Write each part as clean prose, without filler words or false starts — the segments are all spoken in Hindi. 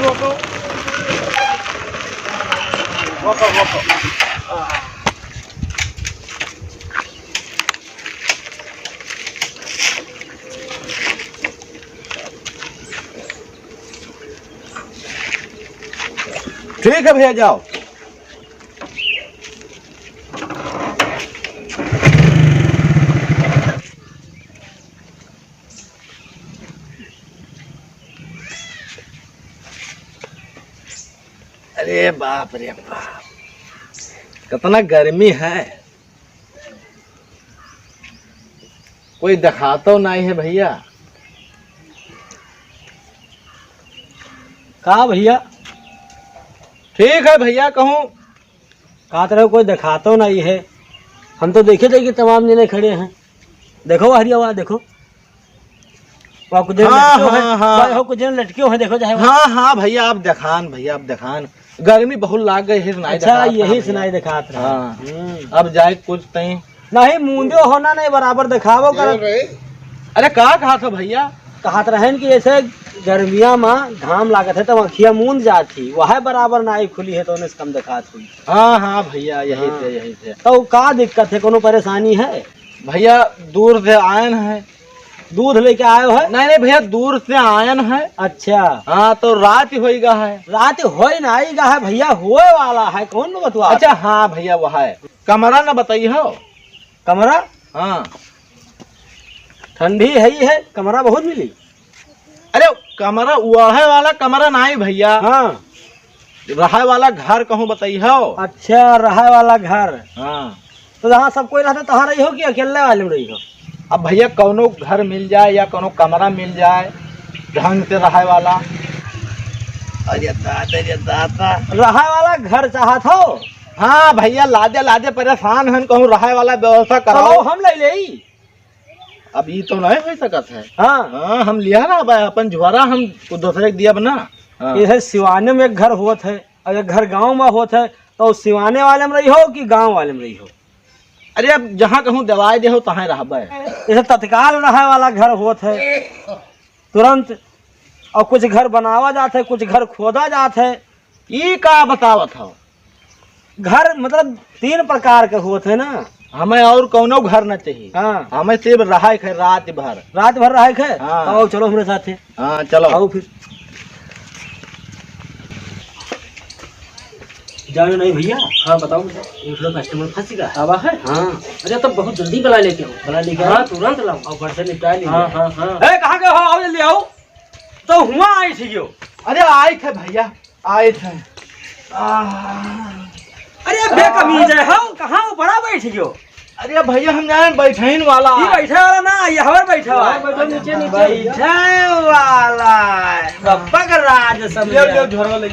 रोको रोको रोको। ठीक है भैया जाओ। अरे बाप रे बाप, कितना गर्मी है, कोई दिखाता नहीं है भैया। कहा भैया? ठीक है भैया कहूँ कहा तरह कोई दिखाता नहीं है। हम तो देखे थे कि तमाम जने खड़े हैं। देखो हरिया वहाँ देखो, वहाँ कुछ हाँ, लटके हाँ, हाँ। हैं, कुछ जने लटके हैं, देखो चाहे। हाँ हाँ भैया आप दिखान, भैया आप दिखान, गर्मी बहुत लाग गई है। अच्छा यही सुनाई दिखात रहा। हाँ अब जाए कुछ नहीं नहीं मुंदो होना नहीं बराबर दिखावो कर। अरे कहा था भैया? कहत रहन कि ऐसे गर्मिया में घाम लागत है तो अखिया मूंद जाती, वह बराबर नाई खुली है तो उन्हें कम दिखात हुई। हाँ हाँ भैया यही थे यही थे। तो का दिक्कत है, कोनो परेशानी है? भैया दूर से आयन है। दूध लेके आयो है? नहीं भैया दूर से आयन है। अच्छा हाँ तो रात होएगा है। रात हो न आएगा है भैया, होए वाला है, कौन बतवा? अच्छा हाँ भैया वह है। कमरा न बताइए हो। कमरा? हाँ ठंडी है ही है, कमरा बहुत मिली। अरे कमरा ओढ़े वाला कमरा नहीं भैया। हाँ रहे वाला घर कहूँ बताइए हो। अच्छा रहे वाला घर। हाँ तो जहाँ सब कोई रहता तहाँ रही हो कि अकेले वाले में रही हो? अब भैया कौनो घर मिल जाए या कौनो कमरा मिल जाए ढंग से रहे वाला। अरे दादा रहे वाला घर चाहत हो? हाँ भैया लादे लादे परेशान हन, कहूँ रहे वाला व्यवस्था कराओ। तो हम ले ले। अब ये तो नहीं हो सकत है। हाँ हाँ हम लिया ना भाई अपन झुआरा हम दूसरे के दिया बना। हाँ। ये सिवाने में एक घर होत है और एक घर गांव में होत है, तो सिवाने वाले में रही हो कि गांव वाले में रही हो? अरे अब जहाँ कहूँ दवाई दे हो तहाँ रहबे। जैसे तत्काल रहे वाला घर होत है तुरंत, और कुछ घर बनावा जाता है, कुछ घर खोदा जाता है। ये का बतावत हो? घर मतलब 3 प्रकार के होते है ना। हमें और कौनो घर न चाहिए। हाँ हमें सिर्फ रहा है रात भर। रात भर रहे खे। हाँ। तो चलो हमारे साथ है। हाँ चलो आओ फिर। जानो नहीं भैया। हाँ बताओ। एक लोग कस्टमर फंस गया। अब है? हाँ अरे तो बहुत जल्दी बुला लेके आओ। बड़ा लेके हाँ तुरंत लाओ। और घर से निपटा ली। हाँ हाँ हाँ। ए कहाँ के हो? आओ जल्दी आओ। तो हुआ आई थी यो। अरे आए थे भैया आए थे। अरे बेकमीज है हो, कहाँ बड़ा बैठ गयो? अरे भैया हम जाए बैठन वाला। ये बैठे वाला ना, ये हवर बैठा हुआ है। बैठो नीचे नीचे। बैठे वाला बब्बा का राज समझ। ले झोरा ले।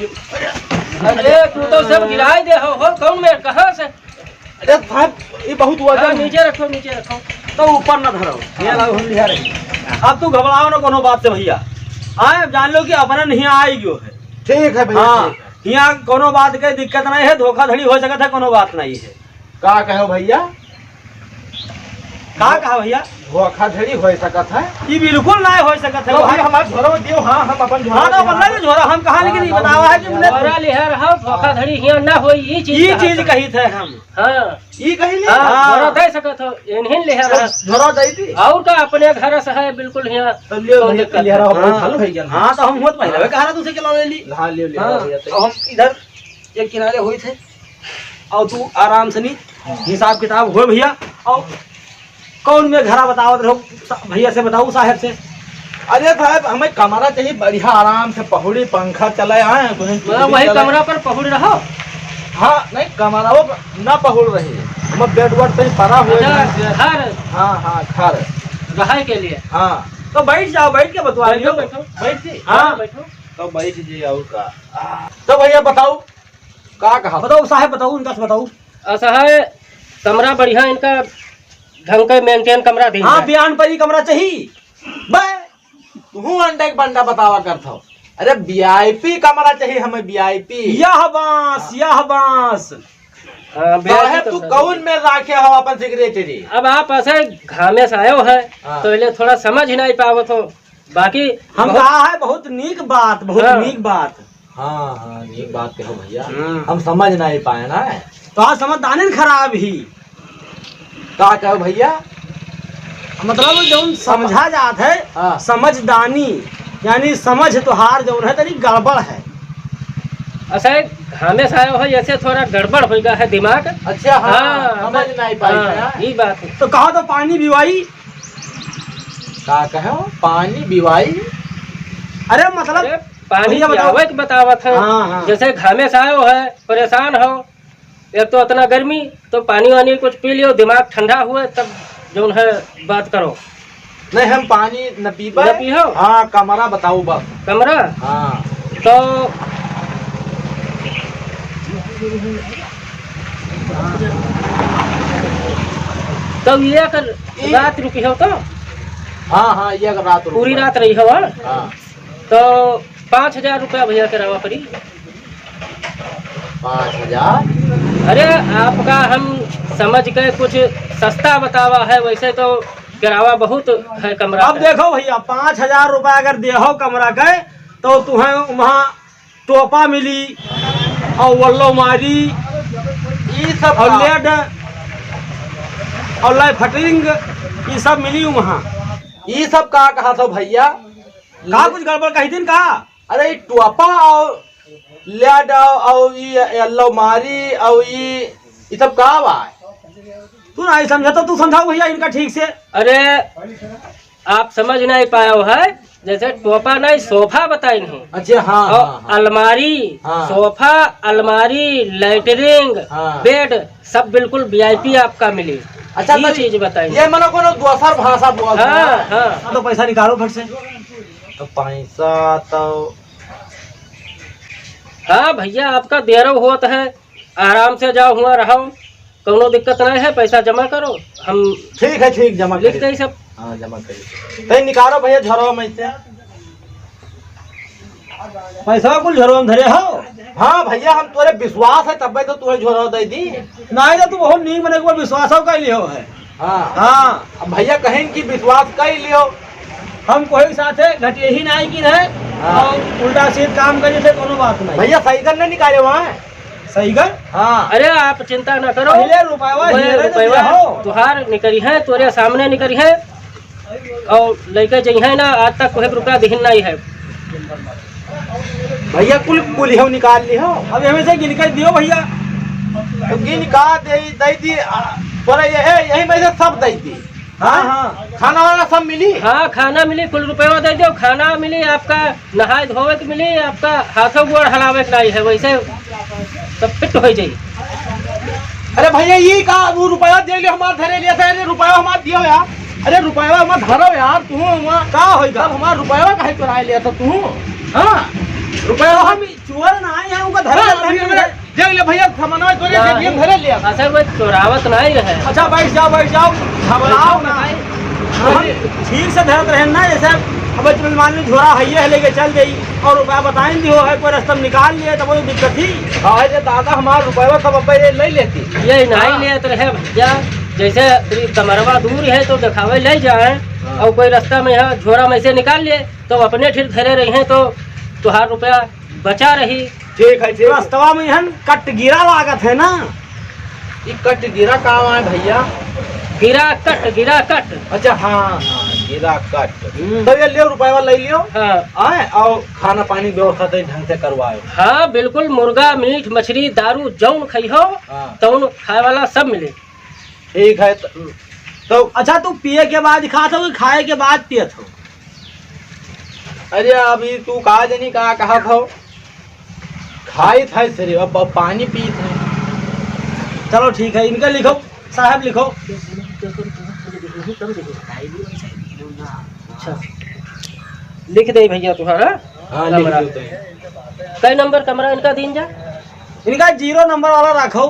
अरे तू तो सब गिराई दे हो कौन में कहाँ से? अरे साहब ये बहुत हाँ, वजन। नीचे रखो नीचे रखो। तो ऊपर न धरो, ये लाओ हम लिया रही। अब तू घबराओ ना कोनो बात से भैया। आए जान लो कि अपना नहीं आई गयो है। ठीक है भैया। हाँ यहाँ कोनो बात के दिक्कत नहीं है, धोखाधड़ी हो सकता है, कोनो बात नहीं है। का कहो भैया? का कहा भैया? धोखाधड़ी हो सकत है? ये बिल्कुल नहीं हो सकता है। भाई हमारे झोरा दियो। हाँ हम अपन झोरा। हाँ तो मतलब झोरा हम कहा, लेकिन ये बतावा है कि झोरा लिहा रहा, धोखाधड़ी हियां ना होई। ये चीज कही थे हम। हाँ ये कहीं हाँ झोरा दे सकत हो, इन्हीं लिहा रहा। झोरा दई थी और का अपने घर से है बिल्कुल हियां। तो लियो भैया लिया रहा बहुत हाल भैया। हाँ तो हम होत पहले कहा रहा तुझसे चला ले ली। हाँ लियो लियो हाँ, भैया। और हम इधर एक किनारे हुए थे और तू आराम से नहीं हिसाब किताब हुए भैया। और कौन में घरा बताओ रहो भैया से, बताओ साहब से। अरे साहब हमें कमरा चाहिए बढ़िया, आराम से पहुड़ी पंखा चलाए आए। वही कमरा पर पहुड़ रहो। हाँ नहीं कमरा वो ना पहुड़ रही है, हम बेड वर्ड पे पड़ा हुए। घर हाँ हाँ घर रहे के लिए। हाँ तो बैठ जाओ, बैठ के बतवा लियो। बैठो बैठ जी। हाँ बैठो। तो बैठ जी। और का तो भैया बताओ का कहा? बताओ साहब, बताओ उनका से बताओ। ऐसा है कमरा बढ़िया, इनका ढंग का मेंटेन कमरा दी। हाँ बयान पर ही कमरा चाहिए। तू अंडा एक बंदा बतावा करता हूँ। अरे वीआईपी कमरा चाहिए हमें, वीआईपी। यह बांस यह बांस। तू कौन में राखे हो अपन सेक्रेटरी? अब आप ऐसे घामे से आयो है हाँ। तो इसलिए थोड़ा समझ ही नहीं पावत हो। बाकी हम कहा है बहुत नीक बात, बहुत हाँ। नीक बात। हाँ हाँ एक बात कहो भैया, हम समझ नहीं पाए ना। तो आज समझदानी खराब ही का कहो भैया, मतलब जो समझा जात है हाँ। समझदानी यानी समझ तुहार जो है तरी गड़बड़ है। ऐसा हमेशा आयो है जैसे थोड़ा गड़बड़ हो गया है दिमाग। अच्छा हाँ, समझ मैं- नहीं पाई हाँ, ये बात है। तो कहा तो पानी बिवाई, का कहो पानी बिवाई। अरे मतलब अरे पानी भैया बताओ। पियावे के बतावत है। हाँ, हाँ। जैसे घामे से आयो है परेशान हो, एक तो इतना गर्मी, तो पानी वानी कुछ पी लियो, दिमाग ठंडा हुए तब जो है बात करो। नहीं हम पानी न पीबे। न पीहो? हाँ कमरा बताओ बस। कमरा हाँ तो तब ये कर रात रुकी हो तो हाँ हाँ ये अगर रात पूरी रात रही हो। हाँ? हाँ तो 5,000 रुपया भैया के रवा पड़ी। 5,000। अरे आपका हम समझ के कुछ सस्ता बतावा है, वैसे तो किराया बहुत है कमरा अब का। देखो भैया 5,000 रुपया अगर देहो कमरा के तो तुम्हें वहाँ टोपा मिली और वल्लो मारी ये सब और लेड और लाइफ फटिंग ये सब मिली वहाँ। ये सब का कहा था भैया। का कुछ गड़बड़ कही दिन का। अरे ये टोपा और लेड और ये अलमारी और ये सब का बा। तू नहीं समझा तो तू समझाओ भैया इनका ठीक से। अरे आप समझ नहीं पाया हो है, जैसे टोपा नहीं सोफा बताई नहीं। अच्छा हाँ और हाँ, हाँ। अलमारी हाँ। सोफा अलमारी लाइटरिंग हाँ। बेड सब बिल्कुल वीआईपी आपका मिली। अच्छा ये तो चीज बताई। ये मनो कोनो दूसर भाषा बोल। हाँ हाँ तो पैसा निकालो फट से। तो पैसा तो हाँ भैया आपका देरो होता है, आराम से जाओ हुआ रहो, कोनो दिक्कत नहीं है, पैसा जमा करो, हम ठीक है ठीक जमा लिख कर दें सब। हाँ जमा करिए। तो निकालो भैया झरो में से। पैसा कुल झरो में धरे हो। हाँ भैया हम तोरे विश्वास है तब तो तुम्हें झोरो दे दी। नहीं तो तू बहुत नीक बने को विश्वास कर लियो है। हाँ हाँ अब भैया कहें कि विश्वास कर लियो। हम कोई साथे घटिए ही नहीं की रहे हाँ। और उल्टा सीध काम करे थे कोनो बात नहीं। भैया सही कर नहीं निकाले वहाँ। सही कर। हाँ अरे आप चिंता न करो, पहले रुपया वही हीरे तो रुपया हो। तुहार निकली है, तोरे सामने निकली है और लेके जइहे ना, आज तक कोई रुपया दिहन नहीं है। भैया कुल कुल हो निकाल ली हो। अब हमें से गिन कर दियो भैया। तो गिन का दे दी तोरा यही में से सब दे दी। हाँ हाँ खाना वाना सब मिली। हाँ खाना मिली, कुल रुपया दे दो, खाना मिली, आपका नहाए धोवे के मिली, आपका हाथों गोड़ हलावे के नहीं है, वैसे सब फिट हो जाई। अरे भैया ये का वो रुपया दे लियो हमार धरे लिया था। अरे रुपया हमार दियो यार। अरे रुपया हमार धरो यार तू वहाँ का होगा। तब हमार रुपया काहे चुरा लिया था तू। हाँ रुपया तो हम चोर ना है उनका धरे। देख ले भैया सामान तोरे एटीएम धरे लिया। अच्छा कोई चोरावत नहीं रहे। अच्छा बैठ जाओ घबराओ ना। हम ठीक से धरत रहे ना, जैसे अब मान ली झोरा है लेके चल गई और रुपया बताएं दियो है कोई रास्ता में निकाल लिए तो कोई दिक्कत थी। हाँ जे दादा हमार रुपया सब अब ले लेती। ये नहीं लेत रहे भैया, जैसे कमरवा दूर है तो दिखावे ले जाए और कोई रास्ता में यहाँ झोरा में से निकाल लिए तो अपने ठीक धरे रही हैं तो तुहार रुपया बचा रही। ठीक है ठीक। रास्तवा में यहाँ कट गिरा लागत है ना। ये कट गिरा काम है भैया। गिरा कट। अच्छा हाँ हाँ गिरा कट। तो ये लियो रुपया ले लियो। हाँ आए और खाना पानी व्यवस्था तो ढंग से करवाओ। हाँ बिल्कुल, मुर्गा मीट मछली दारू जौन खई हो हाँ। तौन खाए वाला सब मिले। ठीक है तो अच्छा तू पिए के बाद खात हो कि खाए के बाद पियत हो। अरे अभी तू कहा जनी कहा था खाई था सर अब पानी पी थे। चलो ठीक है इनका लिखो साहब लिखो। अच्छा लिख दे भैया तुम्हारा। हाँ कमरा। लिख दो। कई नंबर कमरा इनका दिन जा। इनका 0 नंबर वाला रखो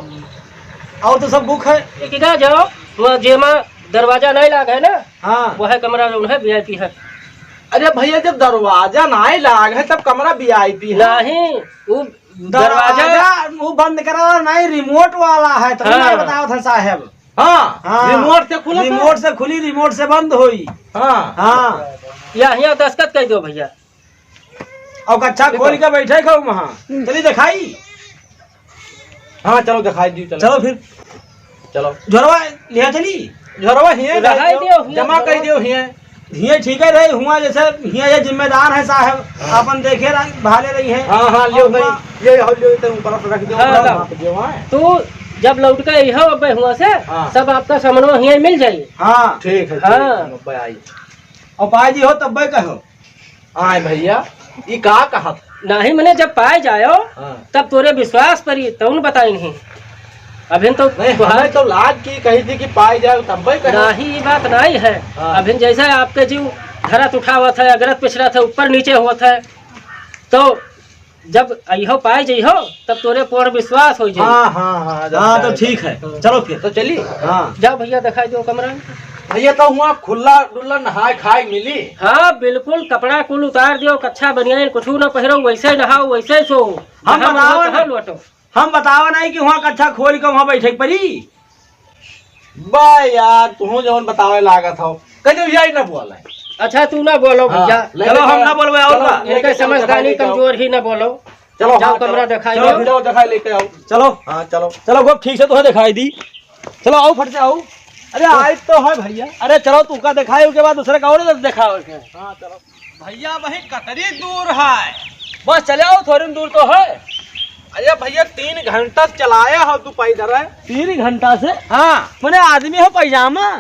और तो सब बुक है। एक इधर जाओ, वहाँ जेमा दरवाजा नहीं लाग है ना, हाँ वो है कमरा जो है वीआईपी है। अरे भैया जब दरवाजा ना लाग है तब कमरा वीआईपी है। नहीं वो दरवाजा दरवाजा वो बंद करा नहीं रिमोट वाला है तो हाँ। नहीं बताओ था साहब। हाँ हाँ रिमोट से खुला। रिमोट से खुली रिमोट से बंद हुई। हाँ हाँ यहाँ दस्तखत कर दो भैया। और कच्चा खोल के बैठे खाऊ वहाँ चलिए दिखाई। हाँ चलो दिखाई दी, चलो फिर चलो झोरवा लिया चली झोरवा हिये रखाई दियो, जमा कर दियो हिये। हिये ठीक है रही हुआ जैसे हिये ये जिम्मेदार है साहब अपन देखे भाले रही है। हाँ हाँ लियो भाई ये हो लियो तो ऊपर रख दियो। हाँ, ऊपर रख दियो वहाँ। तो जब लौट के यह अब्बे हुआ से हाँ। सब आपका सामान यहीं मिल जाये। हाँ ठीक है हाँ। भाई आई और पाई जी हो तब भाई कहो आए भैया ये का कहा नहीं मैंने जब पाए जायो हाँ। तब तोरे विश्वास परी तब न बताई नहीं। अभी तो नहीं हमें तो लाज की कही थी कि पाई जाए तब भाई कहे। नहीं ये बात नहीं है। हाँ। अभी जैसा आपके जीव धरत उठा हुआ था अगरत पिछड़ा था ऊपर नीचे हुआ था तो जब अहो पाए जइहो तब तोरे पूर्ण विश्वास हो जाए। हाँ हाँ हाँ हाँ तो ठीक है चलो फिर तो चलिए। हाँ जाओ भैया दिखाई दो कमरा। भैया तो हुआ खुला डुल्ला नहाए खाए मिली। हाँ बिल्कुल कपड़ा कुल उतार दियो कच्छा बनियान कुछ न पहिरो वैसे नहाओ वैसे सो। हम जहाँ बताओ मन हो ना। तहाँ लौटो। हम बतावा नहीं कि वहाँ कच्चा खोल के वहाँ बैठे पड़ी। बा यार तू जवन बतावे लागत हो कहीं यही न बोला है। अच्छा तू ना बोलो हाँ, भैया। चलो हम ना बोलबे और का। चलो, इनके समझदारी कमजोर ही ना बोलो। चलो जाओ हाँ, कमरा चलो, दिखाई चलो दो। जाओ दिखाई लेके आओ। चलो हाँ चलो चलो खूब ठीक से तुम्हें दिखाई दी। चलो आओ फट से आओ। अरे आज तो है भैया। अरे चलो तुमका दिखाई उसके बाद दूसरे का और दिखाओ। हाँ चलो भैया वही कतरी दूर है। बस चले आओ थोड़ी दूर तो है। अरे भैया 3 घंटा चलाया हो तू पैदल है। 3 घंटा से हाँ मैंने आदमी हो पैजामा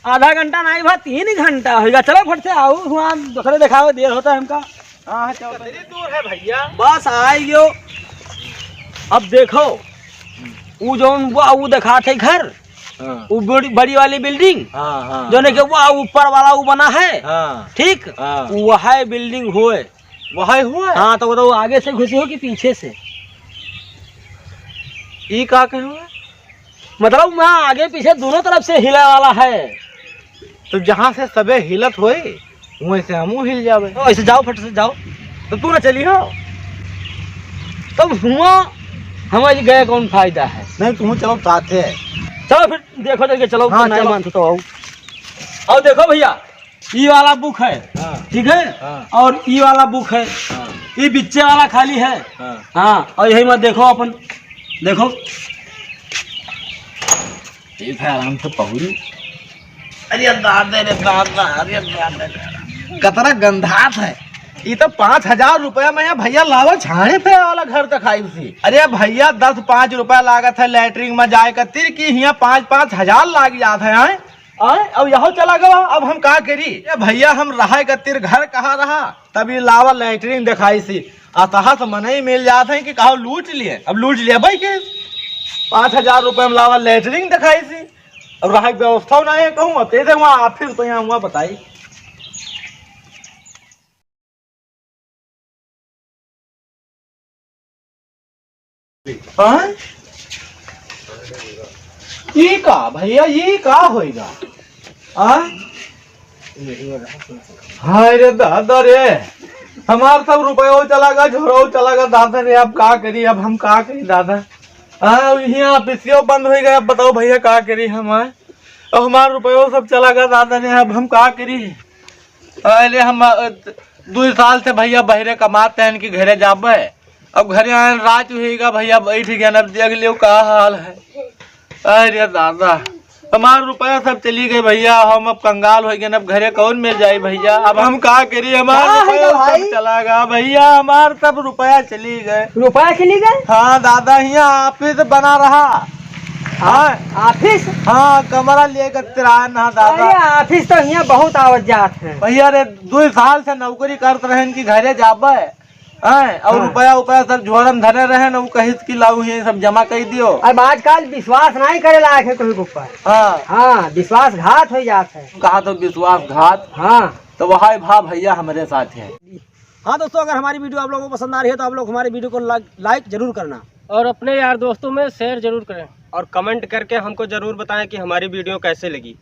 आधा घंटा नहीं भा 3 घंटा होगा। चलो फट से आओ वहाँ दूसरे दिखाओ देर होता है हमका। हाँ चलो कतरी दूर है भैया। बस आई गयो। अब देखो वो जो वो दिखा थे घर हाँ वो बड़ी वाली बिल्डिंग हाँ हाँ जो ने के वो ऊपर वाला वो बना है हाँ ठीक हाँ। वह बिल्डिंग हुए। वही हुआ। हाँ तो वो आगे से घुसी हो कि पीछे से ये का कहे हुआ। मतलब वहाँ आगे पीछे दोनों तरफ से हिला वाला है। तो जहाँ से सबे हिलत होए वहीं से हमू हिल जावे। तो ऐसे जाओ फट से जाओ। तो तू ना चली हो। तब हुआ हमारे गए कौन फायदा है। नहीं तू चलो साथे है। चलो फिर देखो करके चलो। हाँ, नहीं चलो। मानते तो आओ। और देखो भैया ये वाला बुक है हाँ ठीक है हाँ। और ये वाला बुक है हाँ ये बिच्चे वाला खाली है। हाँ हाँ और यही मत देखो अपन देखो ठीक है आराम से पहुरी। अरे दादा रे दादा अरे दादा कतरा गंधात है। ये तो 5,000 रुपया में भैया लावा छाने पे वाला घर दिखाई उसी। अरे भैया 10-5 रुपया लागत है लैटरिन में जाए का तिर की यहाँ 5-5 हजार लाग जात है। आए अब यहाँ चला गया अब हम का करी। भैया हम रहा कतिर घर कहाँ रहा तभी लावा लैटरिन दिखाई सी अतः तो मन ही मिल जाते हैं कि कहा लूट लिए। अब लूट लिया भाई के 5,000 रुपये में लावा लैटरिन दिखाई सी। अब रहा व्यवस्था ना है कहूँ अब तेरे वहाँ आप फिर तो यहाँ हुआ बताई। हाँ? ये का भैया ये का होएगा। हाय रे दादा रे हमार सब रुपया चला गया झोरो चला गया दादा रे। अब का करी अब हम का करी दादा। यहाँ पिसियो बंद हो गया। अब बताओ भैया का करी हम। अब हमार रुपया सब चला गया दादा रे। अब हम का करी। अरे हम 2 साल से भैया बहरे कमाते हैं इनके घरे जाबे। अब घरे आए रात हुईगा भैया बैठ गया। अब देख लियो का हाल है। अरे दादा हमारा रुपया सब चली गए भैया। हम अब कंगाल हो गए। अब घरे कौन मिल जाए भैया। अब हम का करी हमारा रुपया सब चला गया भैया। हमार सब रुपया चली गए। रुपया चली गए। हाँ दादा यहाँ ऑफिस बना रहा। हाँ ऑफिस हाँ कमरा लेकर तिराया ना दादा। ऑफिस तो यहाँ बहुत आवत जात है भैया रे 2 साल से नौकरी करते रहे कि घरे जाबे। और रुपया सब झोरम धरे रहे न कही कि लाऊ ये सब जमा कर दियो। अब आजकल विश्वास नहीं करे लायक है कोई के ऊपर। हाँ हाँ विश्वासघात हो जाता है। कहा तो विश्वासघात। हाँ तो वह भा भैया हमारे साथ है। हाँ दोस्तों अगर हमारी वीडियो आप लोगों को पसंद आ रही है तो आप लोग हमारी वीडियो को लाइक जरूर करना और अपने यार दोस्तों में शेयर जरूर करें और कमेंट करके हमको जरूर बताएं कि हमारी वीडियो कैसे लगी।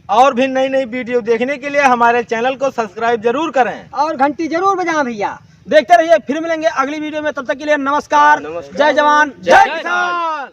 और भी नई नई वीडियो देखने के लिए हमारे चैनल को सब्सक्राइब जरूर करें और घंटी जरूर बजाएं भैया। देखते रहिए फिर मिलेंगे अगली वीडियो में। तब तक के लिए नमस्कार। जय जवान जय किसान।